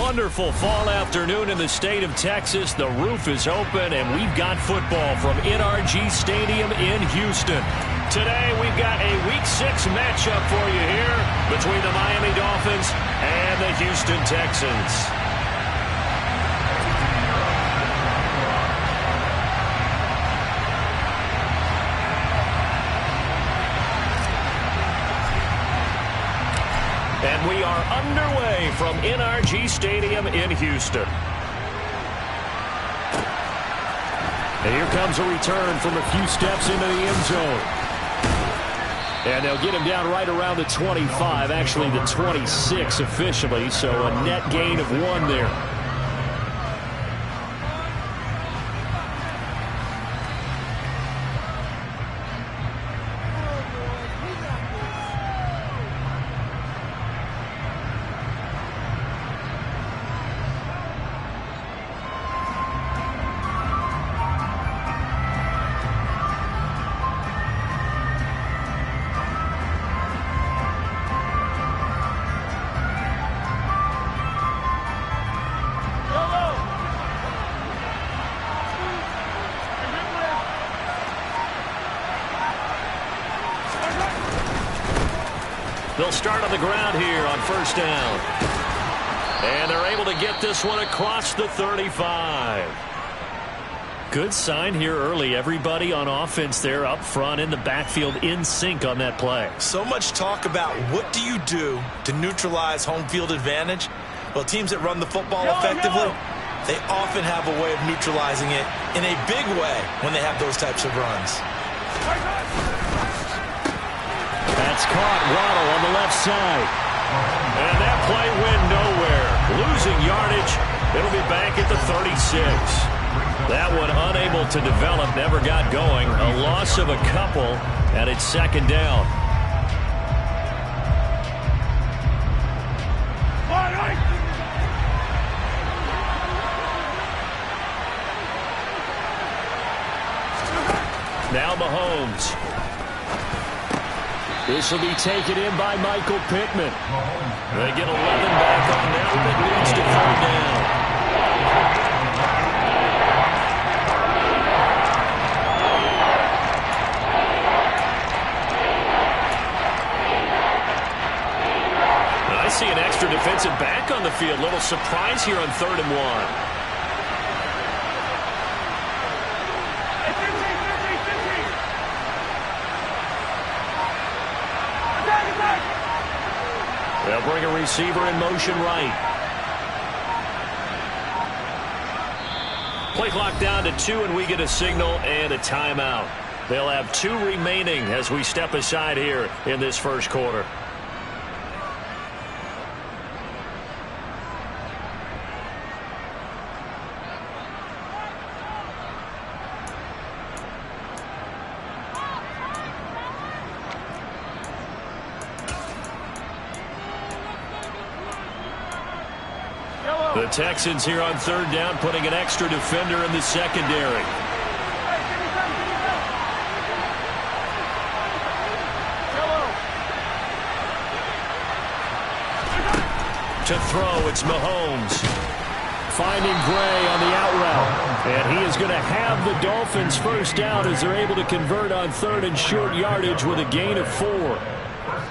wonderful fall afternoon in the state of Texas. The roof is open, and we've got football from NRG Stadium in Houston. Today, we've got a Week 6 matchup for you here between the Miami Dolphins and the Houston Texans. And we are underway from NRG Stadium in Houston. And here comes a return from a few steps into the end zone. And they'll get him down right around the 25, actually the 26 officially, so a net gain of 1 there. They'll start on the ground here on first down. And they're able to get this one across the 35. Good sign here early. Everybody on offense there up front in the backfield in sync on that play. So much talk about what do you do to neutralize home field advantage? Well, teams that run the football effectively, they often have a way of neutralizing it in a big way when they have those types of runs. That's caught. Waddle on the left side. And that play went nowhere. Losing yardage. It'll be back at the 36. That one unable to develop, never got going. A loss of a couple, and it's second down. Now Mahomes. This will be taken in by Michael Pittman. They get 11 back on that one. It leads to third down. I see an extra defensive back on the field. Little surprise here on 3rd and 1. They'll bring a receiver in motion right. Play clock down to 2, and we get a signal and a timeout. They'll have 2 remaining as we step aside here in this first quarter. The Texans here on 3rd down, putting an extra defender in the secondary. To throw, it's Mahomes. Finding Gray on the out route. And he is going to have the Dolphins first down as they're able to convert on 3rd and short yardage with a gain of 4.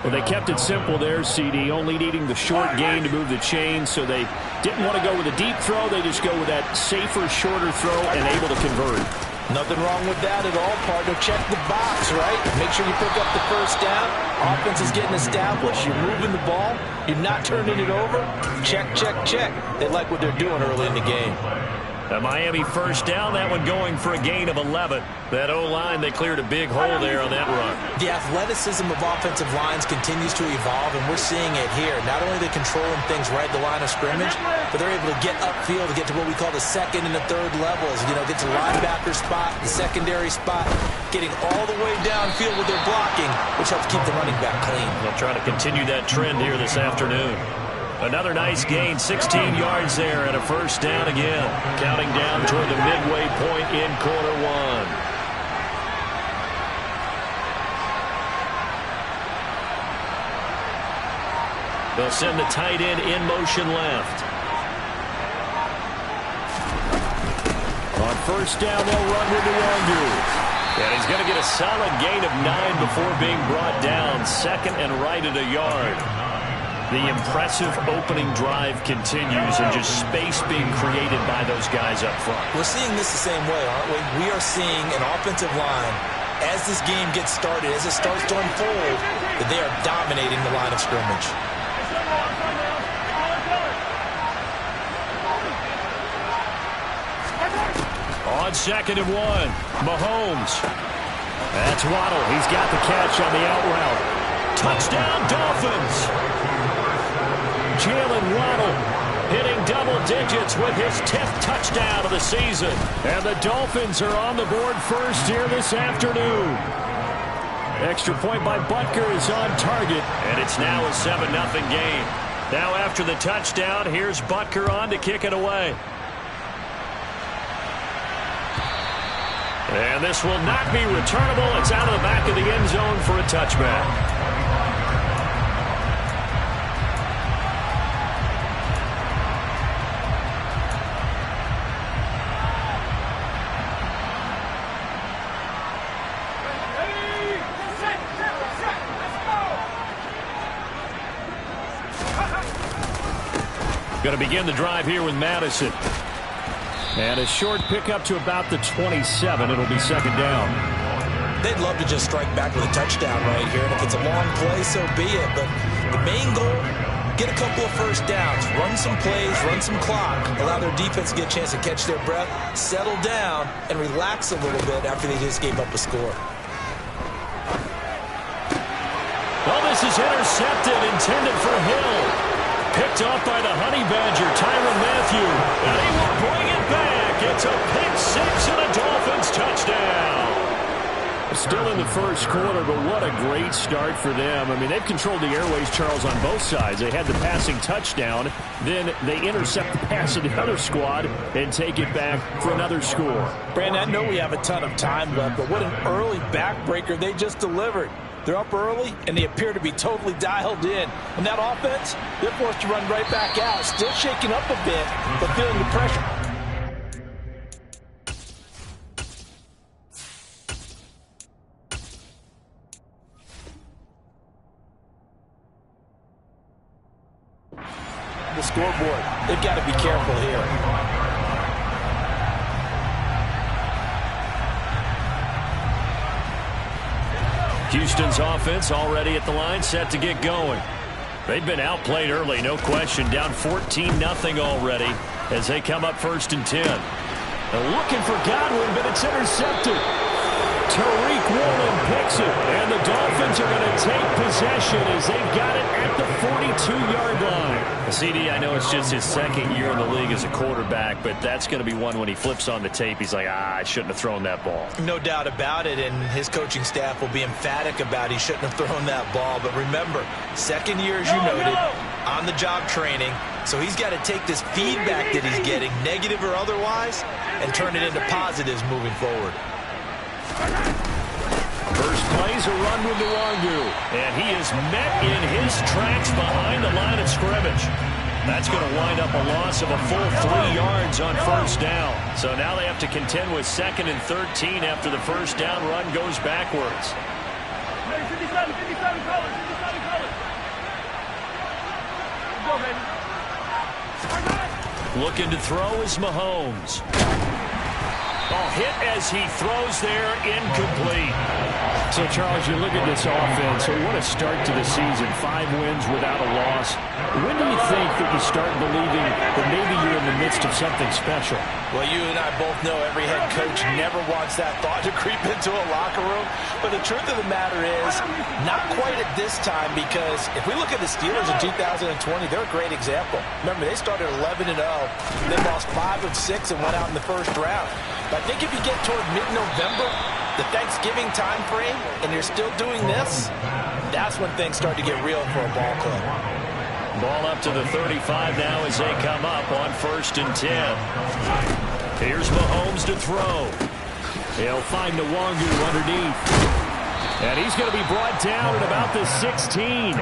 Well, they kept it simple there, CD, only needing the short gain to move the chain, so they didn't want to go with a deep throw. They just go with that safer, shorter throw and able to convert. Nothing wrong with that at all, partner. Check the box, right? Make sure you pick up the first down. Offense is getting established. You're moving the ball. You're not turning it over. Check, check, check. They like what they're doing early in the game. A Miami first down, that one going for a gain of 11. That O-line, they cleared a big hole there on that run. The athleticism of offensive lines continues to evolve, and we're seeing it here. Not only are they controlling things right at the line of scrimmage, but they're able to get upfield to get to what we call the 2nd and the 3rd levels. You know, get to linebacker spot, the secondary spot, getting all the way downfield with their blocking, which helps keep the running back clean. They'll try to continue that trend here this afternoon. Another nice gain, 16 yards there and a first down again. Counting down toward the midway point in quarter 1. They'll send the tight end in motion left. first down, they'll run with Nwangu. And he's going to get a solid gain of 9 before being brought down. Second and right at a yard. The impressive opening drive continues, and just space being created by those guys up front. We're seeing this the same way, aren't we? We are seeing an offensive line, as this game gets started, as it starts to unfold, that they are dominating the line of scrimmage. On 2nd and 1, Mahomes. That's Waddle. He's got the catch on the out route. Touchdown, Dolphins! Jalen Waddle hitting double digits with his 10th touchdown of the season. And the Dolphins are on the board first here this afternoon. Extra point by Butker is on target, and it's now a 7-0 game. Now after the touchdown, here's Butker on to kick it away. And this will not be returnable. It's out of the back of the end zone for a touchback. Going to begin the drive here with Madison. And a short pickup to about the 27. It'll be second down. They'd love to just strike back with a touchdown right here. And if it's a long play, so be it. But the main goal, get a couple of first downs, run some plays, run some clock, allow their defense to get a chance to catch their breath, settle down, and relax a little bit after they just gave up a score. Well, this is intercepted, intended for Hill. Picked off by the Honey Badger, Tyrann Mathieu. And he will bring it back. It's a pick six and a Dolphins touchdown. Still in the first quarter, but what a great start for them. I mean, they've controlled the airways, Charles, on both sides. They had the passing touchdown. Then they intercept the pass of the other squad and take it back for another score. Brandon, I know we have a ton of time left, but what an early backbreaker they just delivered. They're up early, and they appear to be totally dialed in. And that offense, they're forced to run right back out. Still shaking up a bit, but feeling the pressure. The scoreboard, they've got to be careful here. Houston's offense already at the line, set to get going. They've been outplayed early, no question. Down 14-0 already as they come up 1st and 10. They're looking for Godwin, but it's intercepted. Tariq Woolen picks it, and the Dolphins are going to take possession as they've got it at the 42-yard line. CD, I know it's just his second year in the league as a quarterback, but that's going to be one when he flips on the tape. He's like, I shouldn't have thrown that ball. No doubt about it, and his coaching staff will be emphatic about he shouldn't have thrown that ball. But remember, second year, as you noted, on-the-job training, so he's got to take this feedback that he's getting, negative or otherwise, and turn it into positives moving forward. First play's a run with Nwangu, and he is met in his tracks behind the line of scrimmage. That's going to wind up a loss of a full 3 yards on first down. So now they have to contend with 2nd and 13 after the first down run goes backwards. Looking to throw is Mahomes. Hit as he throws there, incomplete. So, Charles, you look at this offense, so what a start to the season. 5 wins without a loss. When do you think that you start believing that maybe you're in the midst of something special? Well, you and I both know every head coach never wants that thought to creep into a locker room. But the truth of the matter is, not quite at this time, because if we look at the Steelers in 2020, they're a great example. Remember, they started 11-0. They lost 5 of 6 and went out in the first round. But I think if you get toward mid-November, the Thanksgiving time frame, and you're still doing this, that's when things start to get real for a ball club. Ball up to the 35 now as they come up on 1st and 10. Here's Mahomes to throw. He'll find Nwangu underneath. And he's going to be brought down at about the 16.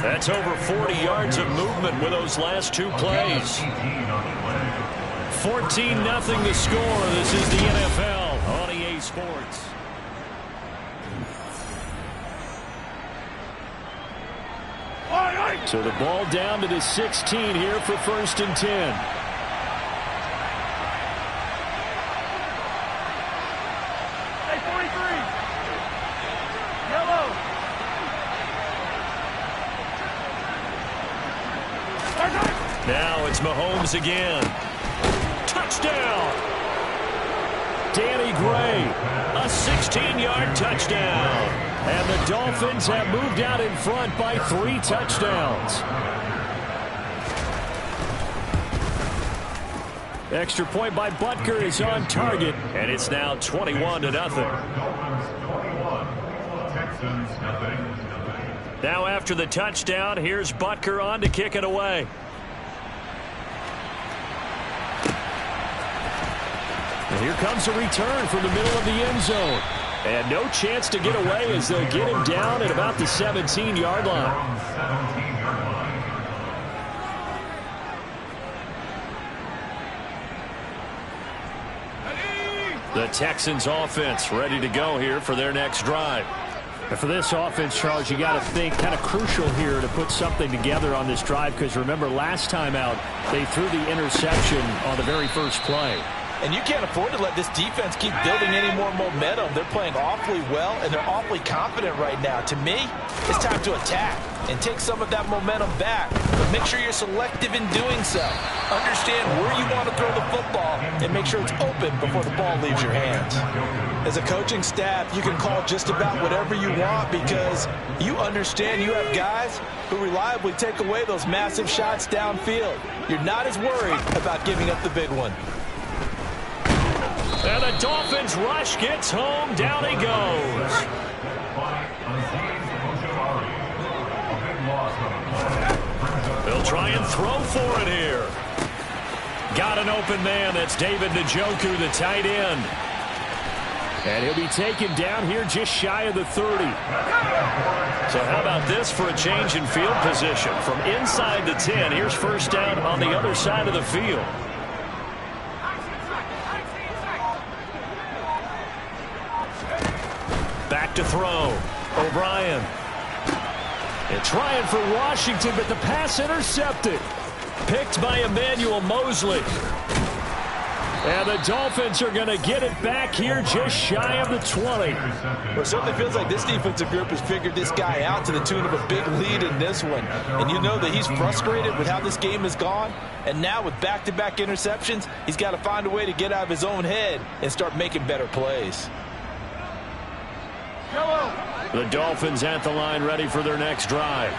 That's over 40 yards of movement with those last 2 plays. 14-0 the score. This is the NFL on EA Sports. So the ball down to the 16 here for 1st and 10. Hey, 43. Yellow. Now it's Mahomes again. Touchdown. Danny Gray, a 16-yard touchdown. And the Dolphins have moved out in front by 3 touchdowns. Extra point by Butker is on target, and it's now 21-0. Now after the touchdown, here's Butker on to kick it away. And here comes a return from the middle of the end zone. And no chance to get away as they'll get him down at about the 17-yard line. The Texans offense ready to go here for their next drive. And for this offense, Charles, you got to think kind of crucial here to put something together on this drive, because remember last time out they threw the interception on the very first play. And you can't afford to let this defense keep building any more momentum. They're playing awfully well, and they're awfully confident right now. To me, it's time to attack and take some of that momentum back. But make sure you're selective in doing so. Understand where you want to throw the football and make sure it's open before the ball leaves your hands. As a coaching staff, you can call just about whatever you want because you understand you have guys who reliably take away those massive shots downfield. You're not as worried about giving up the big one. And the Dolphins rush gets home. Down he goes. They'll try and throw for it here. Got an open man. That's David Njoku, the tight end. And he'll be taken down here just shy of the 30. So how about this for a change in field position? From inside the 10, here's 1st down on the other side of the field. Back to throw. O'Brien. And trying for Washington, but the pass intercepted. Picked by Emmanuel Mosley. And the Dolphins are going to get it back here just shy of the 20. Well, it certainly feels like this defensive group has figured this guy out to the tune of a big lead in this one. And you know that he's frustrated with how this game has gone. And now with back-to-back interceptions, he's got to find a way to get out of his own head and start making better plays. The Dolphins at the line ready for their next drive.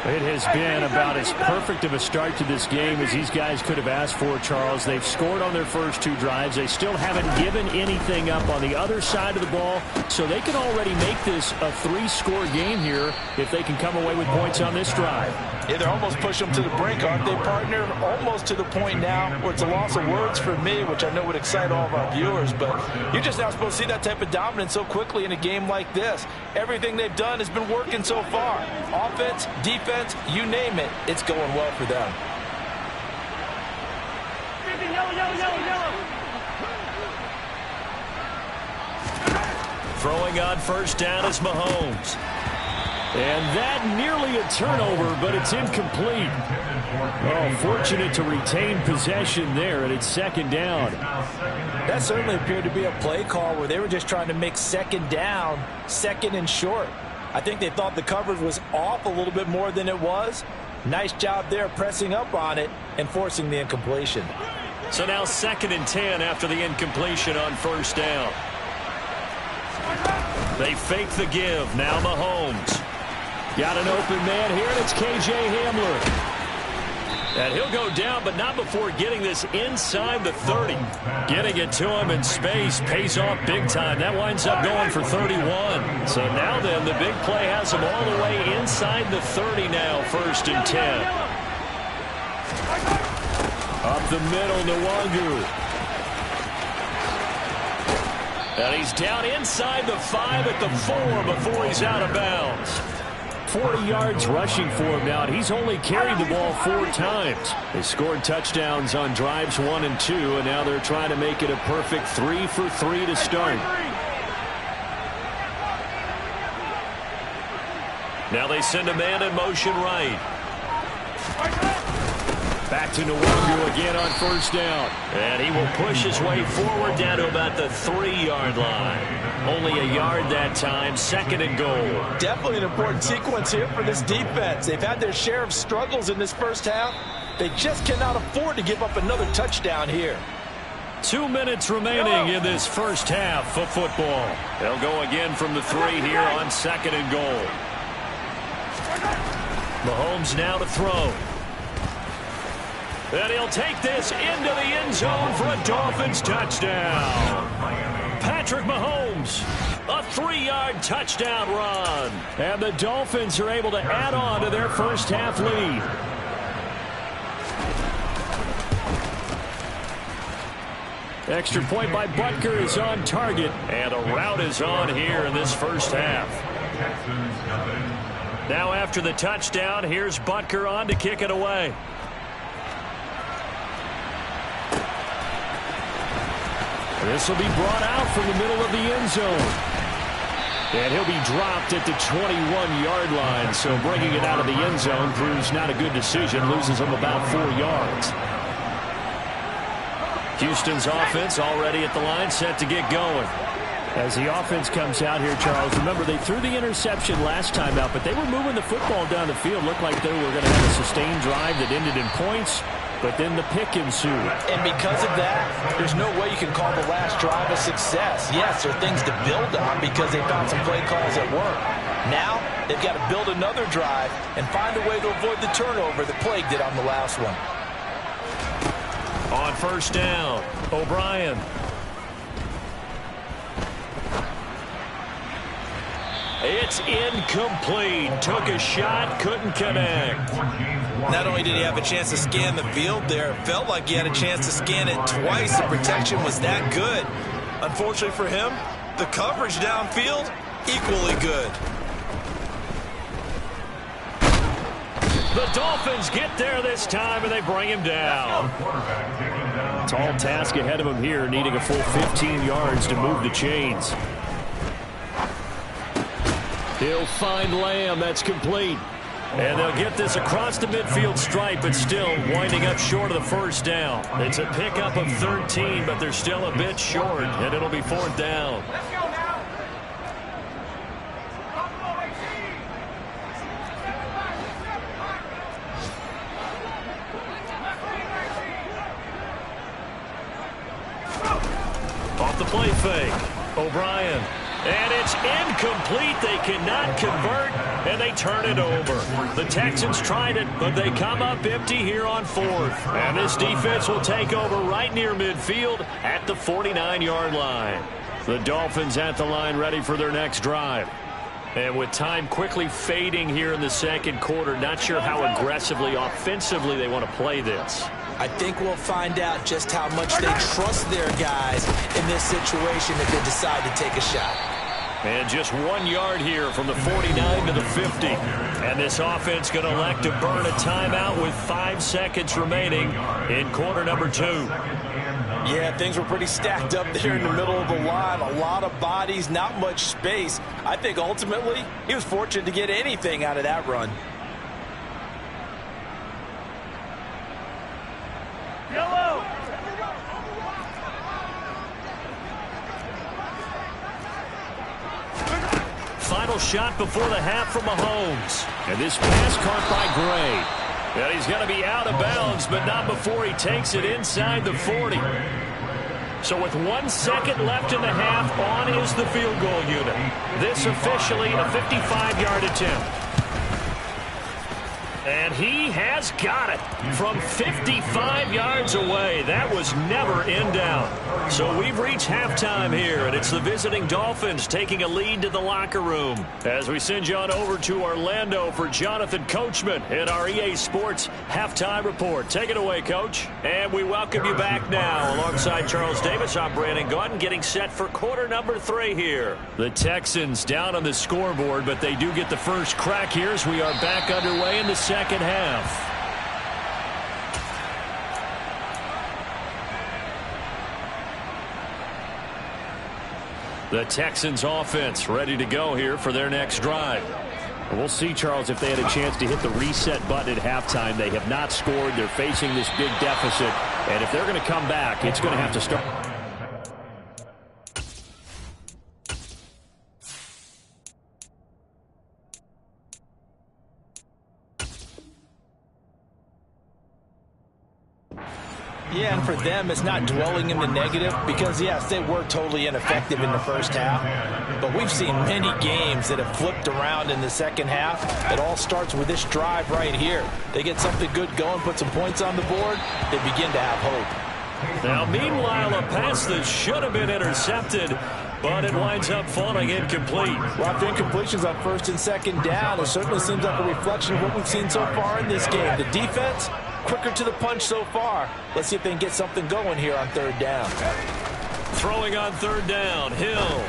It has been about as perfect of a start to this game as these guys could have asked for, Charles. They've scored on their first 2 drives. They still haven't given anything up on the other side of the ball, so they can already make this a 3-score game here if they can come away with points on this drive. Yeah, they're almost pushing them to the brink, aren't they, partner? Almost to the point now where it's a loss of words for me, which I know would excite all of our viewers, but you're just not supposed to see that type of dominance so quickly in a game like this. Everything they've done has been working so far. Offense, defense, you name it, it's going well for them. Throwing on 1st down is Mahomes. And that nearly a turnover, but it's incomplete. Oh, fortunate to retain possession there, and it's 2nd down. That certainly appeared to be a play call where they were just trying to make 2nd down, 2nd and short. I think they thought the coverage was off a little bit more than it was. Nice job there pressing up on it and forcing the incompletion. So now 2nd and 10 after the incompletion on 1st down. They fake the give. Now Mahomes. Got an open man here, and it's K.J. Hamler. And he'll go down, but not before getting this inside the 30. Getting it to him in space pays off big time. That winds up going for 31. So now then, the big play has him all the way inside the 30 now, 1st and 10. Up the middle, Nwangu. And he's down inside the 5 at the 4 before he's out of bounds. 40 yards rushing for him now, and he's only carried the ball 4 times. They scored touchdowns on drives 1 and 2, and now they're trying to make it a perfect 3 for 3 to start. Now they send a man in motion right. Back to Nwangu again on first down. And he will push his way forward down to about the 3-yard line. Only a yard that time, 2nd and goal. Definitely an important sequence here for this defense. They've had their share of struggles in this first half. They just cannot afford to give up another touchdown here. 2 minutes remaining in this first half of football. They'll go again from the 3 here on 2nd and goal. Mahomes now to throw. And he'll take this into the end zone for a Dolphins touchdown. Patrick Mahomes, a 3-yard touchdown run. And the Dolphins are able to add on to their first half lead. Extra point by Butker is on target. And a route is on here in this first half. Now after the touchdown, here's Butker on to kick it away. This will be brought out from the middle of the end zone. And he'll be dropped at the 21-yard line. So bringing it out of the end zone proves not a good decision. Loses him about 4 yards. Houston's offense already at the line, set to get going. As the offense comes out here, Charles, remember they threw the interception last time out, but they were moving the football down the field. Looked like they were going to have a sustained drive that ended in points, but then the pick ensued. And because of that, there's no way you can call the last drive a success. Yes, there are things to build on because they found some play calls that work. Now, they've got to build another drive and find a way to avoid the turnover that plagued it on the last one. On first down, O'Brien. It's incomplete. Took a shot, couldn't connect. Not only did he have a chance to scan the field there, it felt like he had a chance to scan it twice. The protection was that good. Unfortunately for him, the coverage downfield, equally good. The Dolphins get there this time, and they bring him down. Tall task ahead of him here, needing a full 15 yards to move the chains. He'll find Lamb. That's complete. And they'll get this across the midfield stripe, but still winding up short of the first down. It's a pickup of 13, but they're still a bit short, and it'll be 4th down. Off the play fake. O'Brien. And it's incomplete. They cannot convert, and they turn it over. The Texans tried it, but they come up empty here on 4th. And this defense will take over right near midfield at the 49-yard line. The Dolphins at the line ready for their next drive. And with time quickly fading here in the second quarter, not sure how aggressively, offensively they want to play this. I think we'll find out just how much they trust their guys in this situation if they decide to take a shot. And just 1 yard here from the 49 to the 50. And this offense going to elect to burn a timeout with 5 seconds remaining in quarter number 2. Yeah, things were pretty stacked up there in the middle of the line. A lot of bodies, not much space. I think ultimately he was fortunate to get anything out of that run. Yellow. Final shot before the half from Mahomes. And this pass caught by Gray. And he's going to be out of bounds, but not before he takes it inside the 40. So with 1 second left in the half, on is the field goal unit. This officially a 55-yard attempt. And he has got it from 55 yards away. That was never in doubt. So we've reached halftime here, and it's the visiting Dolphins taking a lead to the locker room. As we send you on over to Orlando for Jonathan Coachman in our EA Sports Halftime Report. Take it away, Coach. And we welcome you back now. Alongside Charles Davis, I'm Brandon Gaudin, getting set for quarter number 3 here. The Texans down on the scoreboard, but they do get the first crack here as we are back underway in the second half. The Texans offense ready to go here for their next drive. We'll see, Charles, if they had a chance to hit the reset button at halftime. They have not scored. They're facing this big deficit. And if they're going to come back, it's going to have to start. Yeah, and for them, it's not dwelling in the negative because, yes, they were totally ineffective in the first half. But we've seen many games that have flipped around in the second half. It all starts with this drive right here. They get something good going, put some points on the board, they begin to have hope. Now, meanwhile, a pass that should have been intercepted, but it winds up falling incomplete. Well, after incompletions on first and second down, it certainly seems like a reflection of what we've seen so far in this game. The defense, quicker to the punch so far. Let's see if they can get something going here on third down. Throwing on third down, Hill.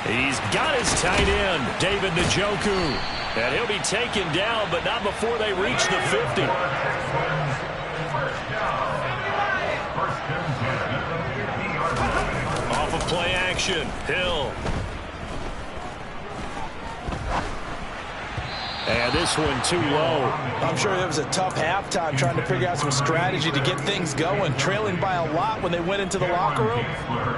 He's got his tight end, David Njoku. And he'll be taken down, but not before they reach the 50. Off of play action, Hill. And this one too low. I'm sure it was a tough halftime trying to figure out some strategy to get things going, trailing by a lot when they went into the locker room.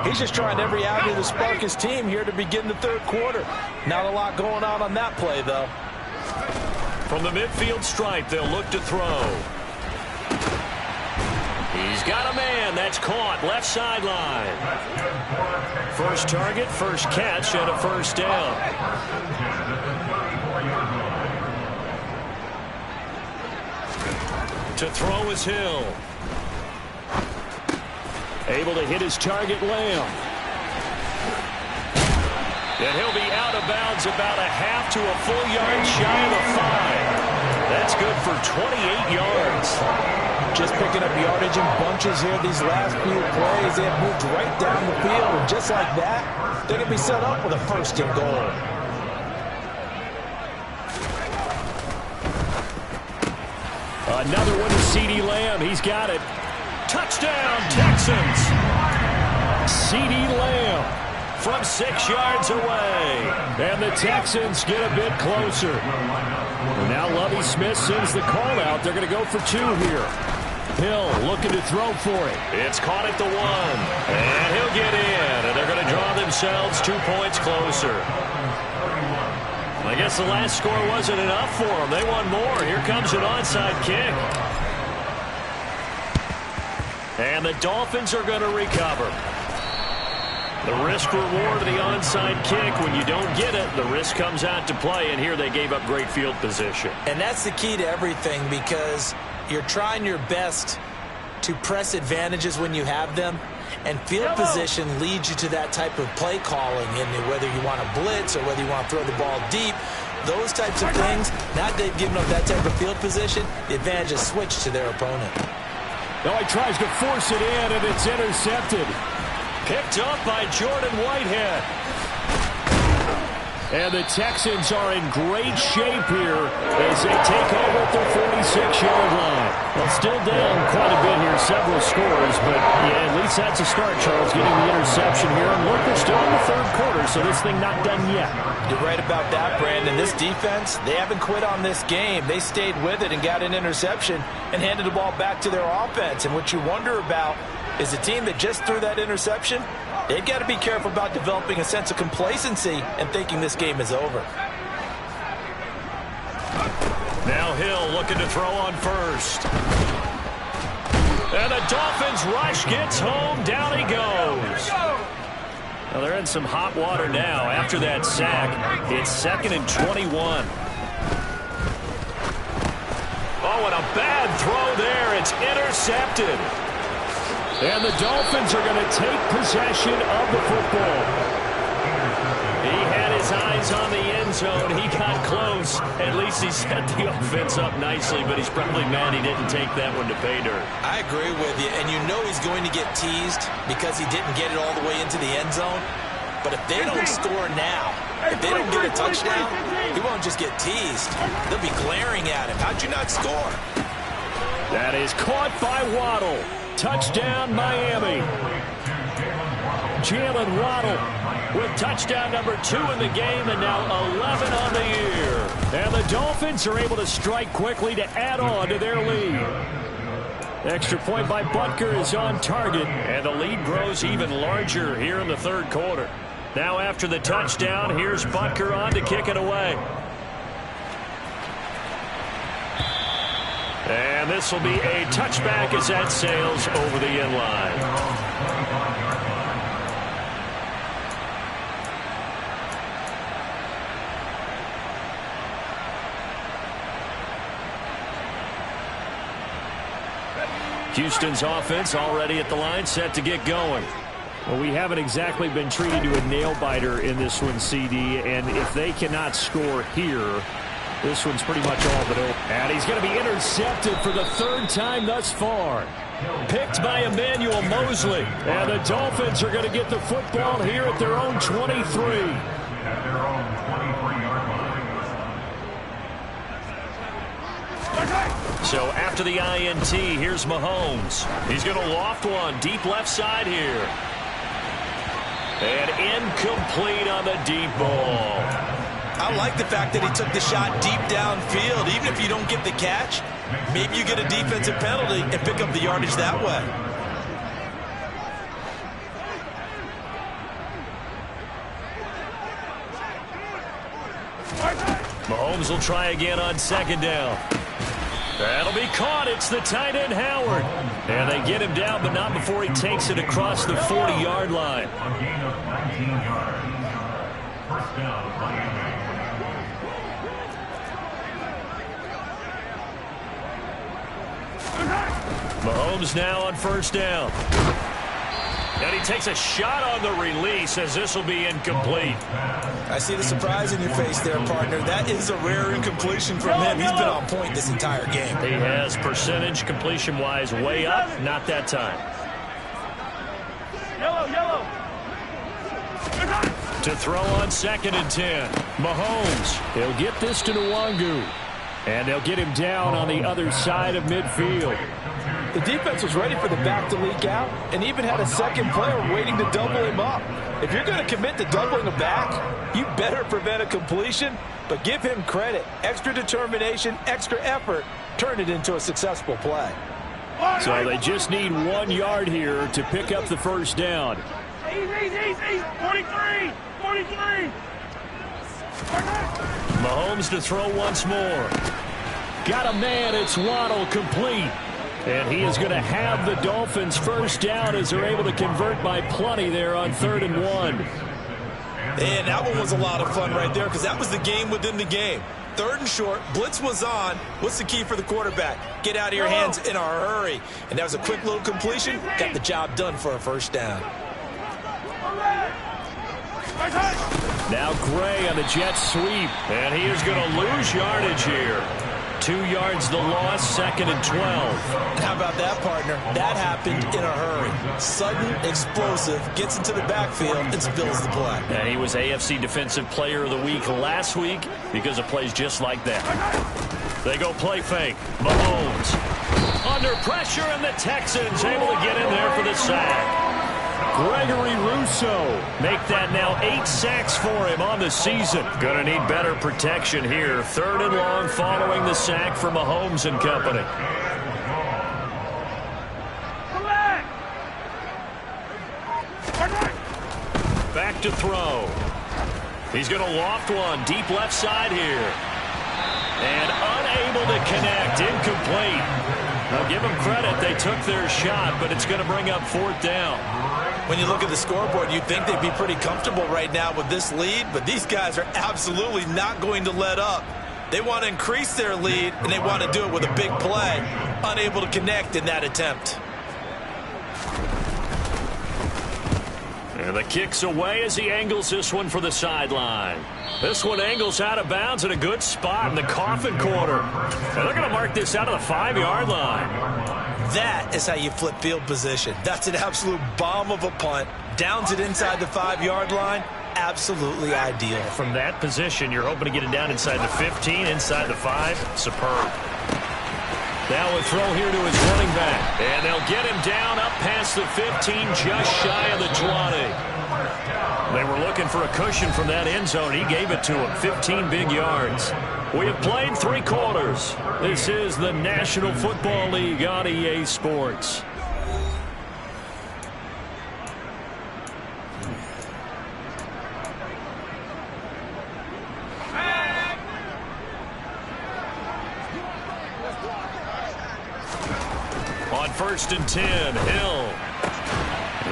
He's just trying every avenue to spark his team here to begin the third quarter. Not a lot going on that play, though. From the midfield stripe, they'll look to throw. He's got a man. That's caught left sideline. First target, first catch, and a first down. To throw is Hill. Able to hit his target, Lamb. And he'll be out of bounds about a half to a full yard shy of the 5. That's good for 28 yards. Just picking up yardage in bunches here these last few plays. They have moved right down the field, and just like that, they're going to be set up with a first and goal. Another one to CeeDee Lamb. He's got it. Touchdown, Texans. CeeDee Lamb from 6 yards away. And the Texans get a bit closer. And now Lovie Smith sends the call out. They're going to go for 2 here. Hill looking to throw for it. It's caught at the 1. And he'll get in. And they're going to draw themselves 2 points closer. I guess the last score wasn't enough for them. They want more. Here comes an onside kick. And the Dolphins are going to recover. The risk-reward of the onside kick, when you don't get it, the risk comes out to play, and here they gave up great field position. And that's the key to everything, because you're trying your best to press advantages when you have them. And field position leads you to that type of play calling, and whether you want to blitz or whether you want to throw the ball deep, those types of things, now that they've given up that type of field position, the advantage is switched to their opponent. Now he tries to force it in, and it's intercepted. Picked up by Jordan Whitehead. And the Texans are in great shape here as they take over at their 46-yard line. Well, still down quite a bit here, several scores, but yeah, at least that's a start, Charles, getting the interception here. And look, they're still in the third quarter, so this thing not done yet. You're right about that, Brandon. This defense, they haven't quit on this game. They stayed with it and got an interception and handed the ball back to their offense. And what you wonder about is the team that just threw that interception, they've got to be careful about developing a sense of complacency and thinking this game is over. Now Hill looking to throw on first. And the Dolphins rush gets home. Down he goes. Well, they're in some hot water now after that sack. It's 2nd and 21. Oh, and a bad throw there. It's intercepted. And the Dolphins are going to take possession of the football. He had his eyes on the end zone. He got close. At least he set the offense up nicely, but he's probably mad he didn't take that one to pay dirt. I agree with you, and you know he's going to get teased because he didn't get it all the way into the end zone. But if they don't score now, if they don't get a touchdown, he won't just get teased. They'll be glaring at him. How'd you not score? That is caught by Waddle. Touchdown, Miami. Jalen Waddle with touchdown number 2 in the game, and now 11 on the year. And the Dolphins are able to strike quickly to add on to their lead. Extra point by Butker is on target, and the lead grows even larger here in the third quarter. Now after the touchdown, here's Butker on to kick it away. And this will be a touchback as that sails over the end line. Houston's offense already at the line, set to get going. Well, we haven't exactly been treated to a nail-biter in this one, CD, and if they cannot score here, this one's pretty much all but over. And he's going to be intercepted for the 3rd time thus far. Picked by Emmanuel Mosley. And the Dolphins are going to get the football here at their own 23. So after the INT, here's Mahomes. He's going to loft one deep left side here. And incomplete on the deep ball. I like the fact that he took the shot deep downfield. Even if you don't get the catch, maybe you get a defensive penalty and pick up the yardage that way. Mahomes will try again on 2nd down. That'll be caught. It's the tight end, Howard. And they get him down, but not before he takes it across the 40-yard line. Mahomes now on 1st down. And he takes a shot on the release as this will be incomplete. I see the surprise in your face there, partner. That is a rare incompletion from him. He's been on point this entire game. He has percentage completion-wise way up. Not that time. Yellow. To throw on 2nd and 10. Mahomes. He'll get this to Nwangu. And they'll get him down on the other side of midfield. The defense was ready for the back to leak out and even had a second player waiting to double him up. If you're going to commit to doubling a back, you better prevent a completion, but give him credit. Extra determination, extra effort, turn it into a successful play. So they just need 1 yard here to pick up the 1st down. Easy. 43. Mahomes to throw once more. Got a man. It's Waddle, complete. And he is going to have the Dolphins 1st down as they're able to convert by plenty there on 3rd and 1. And that one was a lot of fun right there because that was the game within the game. 3rd and short, blitz was on. What's the key for the quarterback? Get out of your hands in a hurry. And that was a quick little completion. Got the job done for a 1st down. Now Gray on the jet sweep. And he is going to lose yardage here. 2 yards the loss, 2nd and 12. How about that, partner? That happened in a hurry. Sudden, explosive, gets into the backfield and spills the play. And he was AFC Defensive Player of the Week last week because of plays just like that. They go play fake. Mahomes under pressure, and the Texans able to get in there for the sack. Gregory Rousseau make that now 8 sacks for him on the season. Going to need better protection here. 3rd and long following the sack for Mahomes and company. Back to throw. He's going to loft one deep left side here. And unable to connect. Incomplete. Now give them credit. They took their shot, but it's going to bring up 4th down. When you look at the scoreboard, you'd think they'd be pretty comfortable right now with this lead, but these guys are absolutely not going to let up. They want to increase their lead, and they want to do it with a big play. Unable to connect in that attempt. And the kick's away as he angles this one for the sideline. This one angles out of bounds in a good spot in the coffin corner. And they're going to mark this out of the 5-yard line. That is how you flip field position. That's an absolute bomb of a punt. Downs it inside the 5-yard line. Absolutely ideal. From that position, you're hoping to get it down inside the 15, inside the 5. Superb. Now a throw here to his running back. And they'll get him down up past the 15, just shy of the 20. They were looking for a cushion from that end zone. He gave it to him, 15 big yards. We have played 3 quarters. This is the National Football League on EA Sports. On 1st and 10, Hill.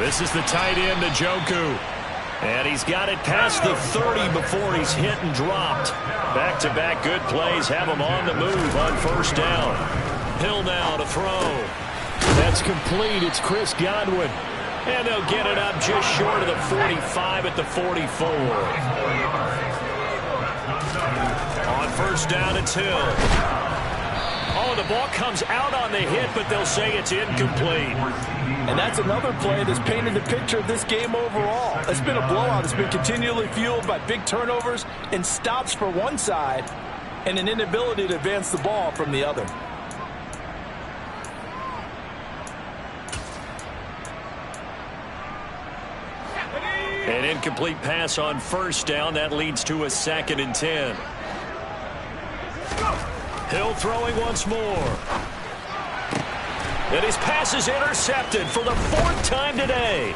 This is the tight end, Njoku. And he's got it past the 30 before he's hit and dropped. Back-to-back good plays have him on the move on 1st down. Hill now to throw. That's complete. It's Chris Godwin. And they'll get it up just short of the 45 at the 44. On 1st down, it's Hill. Oh, the ball comes out on the hit, but they'll say it's incomplete. And that's another play that's painted the picture of this game overall. It's been a blowout. It's been continually fueled by big turnovers and stops for one side and an inability to advance the ball from the other. An incomplete pass on 1st down. That leads to a 2nd and 10. Hill throwing once more. And his pass is intercepted for the 4th time today.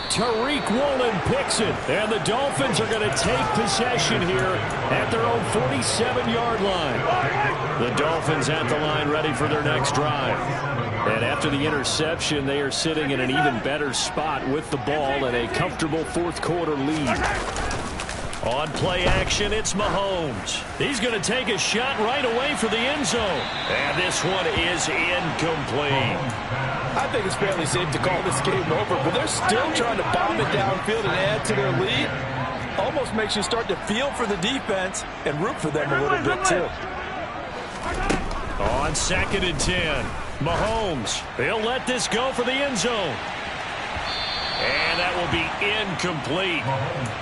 Tariq Woolen picks it. And the Dolphins are going to take possession here at their own 47-yard line. The Dolphins at the line ready for their next drive. And after the interception, they are sitting in an even better spot with the ball and a comfortable 4th quarter lead. On play action, it's Mahomes. He's going to take a shot right away for the end zone. And this one is incomplete. I think it's fairly safe to call this game over, but they're still trying to bomb it downfield and add to their lead. Almost makes you start to feel for the defense and root for them a little bit too. On 2nd and 10, Mahomes. He'll let this go for the end zone. And that will be incomplete.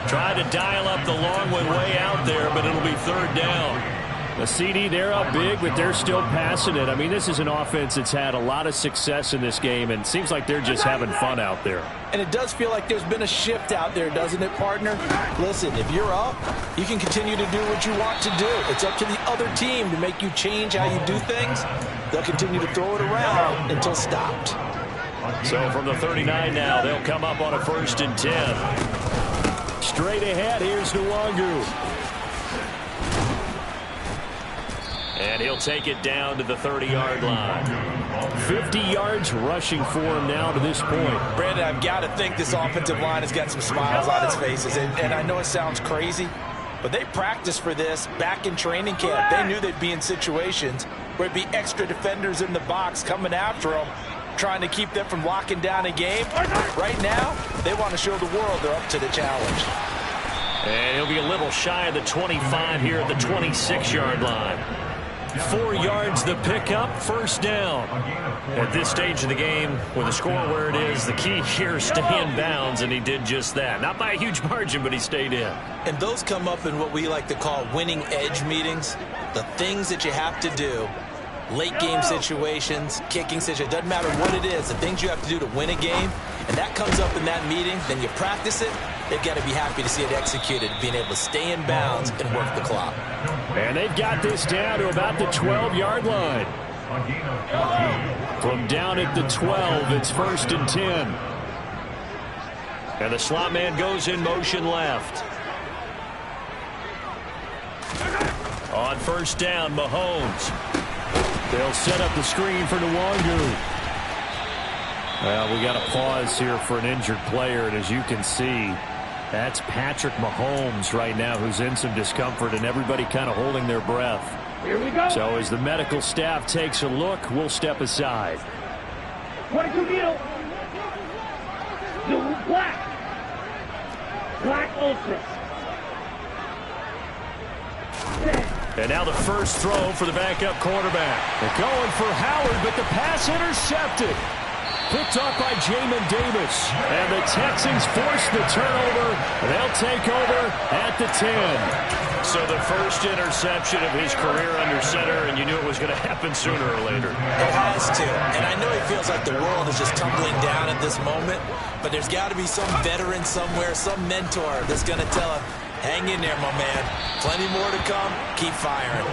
Tried to dial up the long one way out there, but it'll be 3rd down. The CD, they're up big, but they're still passing it. I mean, this is an offense that's had a lot of success in this game, and it seems like they're just having fun out there. And it does feel like there's been a shift out there, doesn't it, partner? Listen, if you're up, you can continue to do what you want to do. It's up to the other team to make you change how you do things. They'll continue to throw it around until stopped. So from the 39 now, they'll come up on a 1st and 10. Straight ahead, here's Nwangu. And he'll take it down to the 30-yard line. 50 yards rushing for him now to this point. Brandon, I've got to think this offensive line has got some smiles on its faces. And I know it sounds crazy, but they practiced for this back in training camp. They knew they'd be in situations where it'd be extra defenders in the box coming after them, trying to keep them from locking down a game. Right now, they want to show the world they're up to the challenge. And he'll be a little shy of the 25 here at the 26-yard line. 4 yards the pickup, 1st down. At this stage of the game, with the score where it is, the key here is stay in bounds, and he did just that. Not by a huge margin, but he stayed in. And those come up in what we like to call winning edge meetings. The things that you have to do. Late game situations, kicking situations, doesn't matter what it is, the things you have to do to win a game, and that comes up in that meeting, then you practice it, they've got to be happy to see it executed, being able to stay in bounds and work the clock. And they've got this down to about the 12-yard line. From down at the 12, it's 1st and 10. And the slot man goes in motion left. On 1st down, Mahomes. They'll set up the screen for Nwangu. Well, we got a pause here for an injured player, and as you can see, that's Patrick Mahomes right now who's in some discomfort, and everybody kind of holding their breath. Here we go. So as the medical staff takes a look, we'll step aside. 22 needle. Blue, black. Black ultras. And now the first throw for the backup quarterback. They're going for Howard, but the pass intercepted. Picked off by Jamin Davis. And the Texans force the turnover. They'll take over at the 10. So the first interception of his career under center, and you knew it was going to happen sooner or later. It has to. And I know he feels like the world is just tumbling down at this moment, but there's got to be some veteran somewhere, some mentor that's going to tell him, hang in there, my man. Plenty more to come. Keep firing.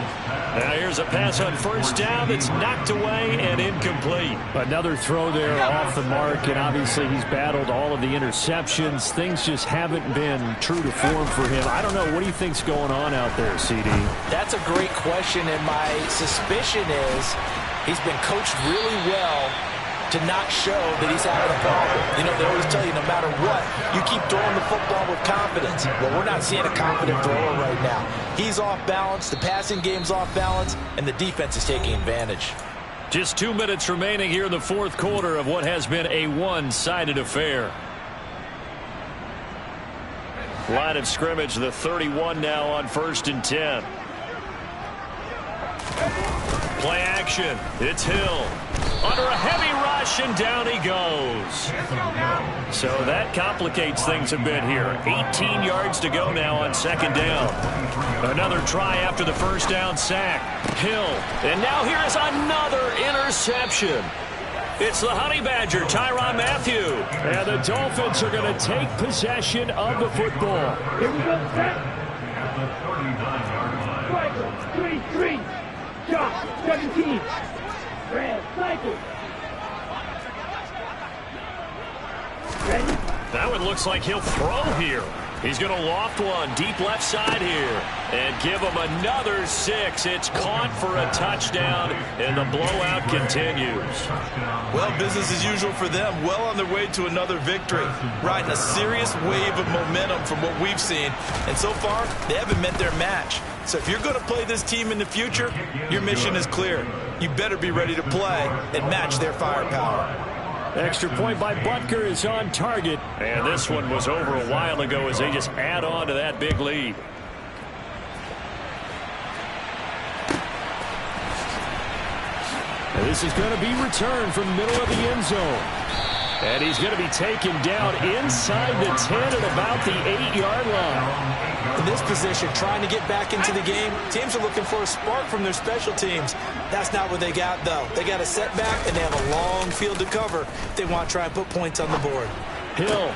Now here's a pass on first down that's knocked away and incomplete. Another throw there off the mark, and obviously he's battled all of the interceptions. Things just haven't been true to form for him. I don't know. What do you think's going on out there, CD? That's a great question, and my suspicion is he's been coached really well to not show that he's having a problem. You know, they always tell you no matter what, you keep throwing the football with confidence. Well, we're not seeing a confident thrower right now. He's off balance, the passing game's off balance, and the defense is taking advantage. Just 2 minutes remaining here in the fourth quarter of what has been a one-sided affair. Line of scrimmage, the 31 now on 1st and 10. Play action. It's Hill. Under a heavy rush, and down he goes. So that complicates things a bit here. 18 yards to go now on 2nd down. Another try after the first down sack. Hill. And now here is another interception. It's the Honey Badger, Tyrann Mathieu. And the Dolphins are going to take possession of the football. Here we go, set. Striker, 3-3. Josh, 17. Red, cycle. Ready? That one looks like he'll throw here. He's going to loft one deep left side here and give him another 6. It's caught for a touchdown, and the blowout continues. Well, business as usual for them. Well on their way to another victory. Riding a serious wave of momentum from what we've seen. And so far, they haven't met their match. So if you're going to play this team in the future, your mission is clear. You better be ready to play and match their firepower. Extra point by Butker is on target. And this one was over a while ago as they just add on to that big lead. And this is going to be returned from the middle of the end zone. And he's going to be taken down inside the 10 at about the 8-yard line. In this position, trying to get back into the game, teams are looking for a spark from their special teams. That's not what they got, though. They got a setback, and they have a long field to cover if they want to try and put points on the board. Hill.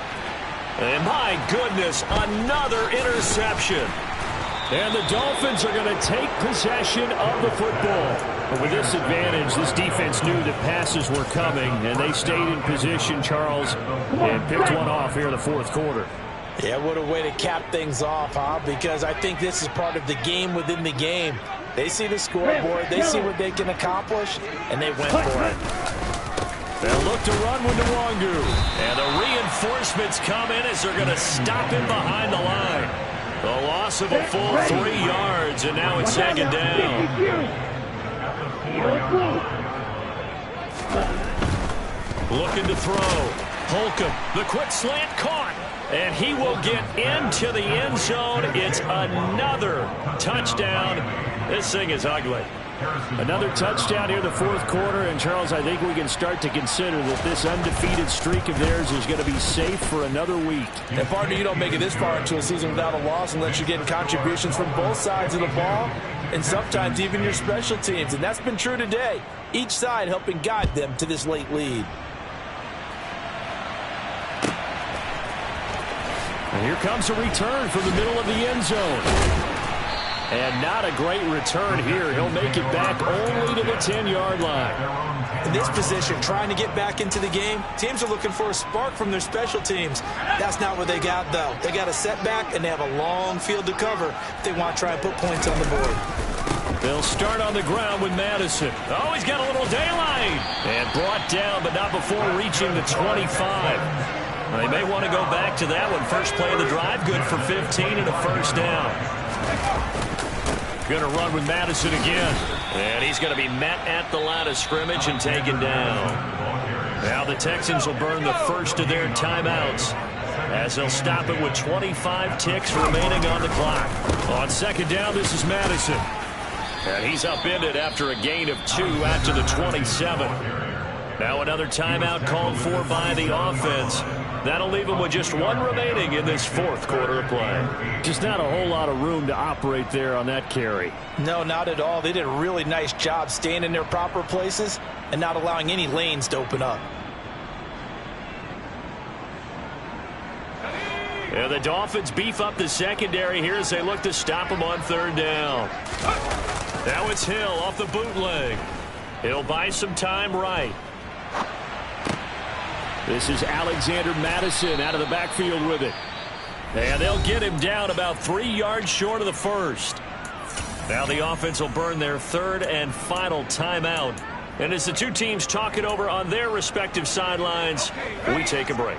And my goodness, another interception. And the Dolphins are going to take possession of the football. But with this advantage, this defense knew that passes were coming, and they stayed in position, Charles, and picked one off here in the fourth quarter. Yeah, what a way to cap things off, huh? Because I think this is part of the game within the game. They see the scoreboard, they see what they can accomplish, and they went for it. They'll look to run with Nwangu. And the reinforcements come in as they're going to stop him behind the line. The loss of a full 3 yards, and now it's 2nd down. Looking to throw. Holcomb, the quick slant caught. And he will get into the end zone. It's another touchdown. This thing is ugly. Another touchdown here in the fourth quarter. And, Charles, I think we can start to consider that this undefeated streak of theirs is going to be safe for another week. And, partner, you don't make it this far into a season without a loss unless you're getting contributions from both sides of the ball and sometimes even your special teams. And that's been true today. Each side helping guide them to this late lead. And here comes a return from the middle of the end zone. And not a great return here. He'll make it back only to the 10-yard line. In this position, trying to get back into the game, teams are looking for a spark from their special teams. That's not what they got, though. They got a setback, and they have a long field to cover if they want to try and put points on the board. They'll start on the ground with Madison. Oh, he's got a little daylight. And brought down, but not before reaching the 25. They may want to go back to that one. First play of the drive, good for 15 and a first down. Going to run with Madison again. And he's going to be met at the line of scrimmage and taken down. Now the Texans will burn the first of their timeouts as they'll stop it with 25 ticks remaining on the clock. On second down, this is Madison. And he's upended after a gain of 2 after the 27. Now another timeout called for by the offense. That'll leave him with just 1 remaining in this fourth quarter of play. Just not a whole lot of room to operate there on that carry. No, not at all. They did a really nice job staying in their proper places and not allowing any lanes to open up. And the Dolphins beef up the secondary here as they look to stop him on third down. Now it's Hill off the bootleg. He'll buy some time right. This is Alexander Madison out of the backfield with it. And they'll get him down about 3 yards short of the first. Now the offense will burn their third and final timeout. And as the two teams talk it over on their respective sidelines, we take a break.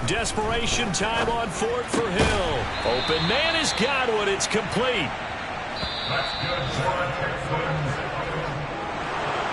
Desperation time on fourth for Hill. Open man has got one. It's complete. That's good for a